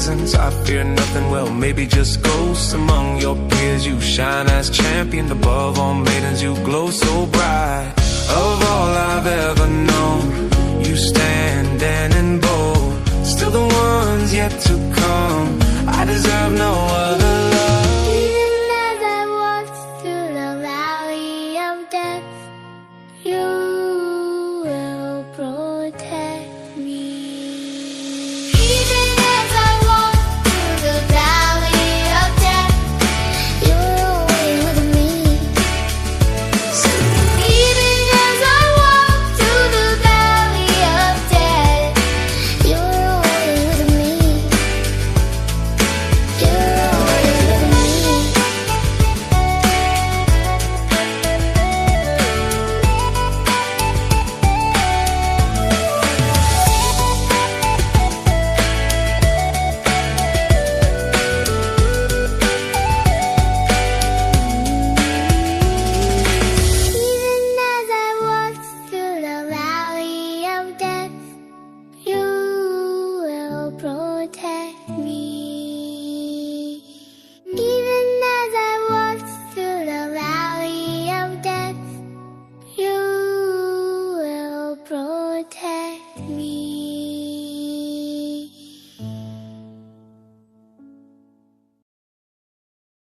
presence, I fear nothing, well, maybe just ghosts among your peers. You shine as champion above all maidens, you glow so bright. Of all I've ever known, you stand and bold, still the ones yet to come. I deserve no other love. Even as I walk through the valley of death, you will protect me. Even as I walk through the valley of death, you're always with me. Even as I walk through the valley of death, you're always with me. You're always with me. Even as I walk through the valley of death, you will protect me. Even as I walk through the valley of death, you will protect me.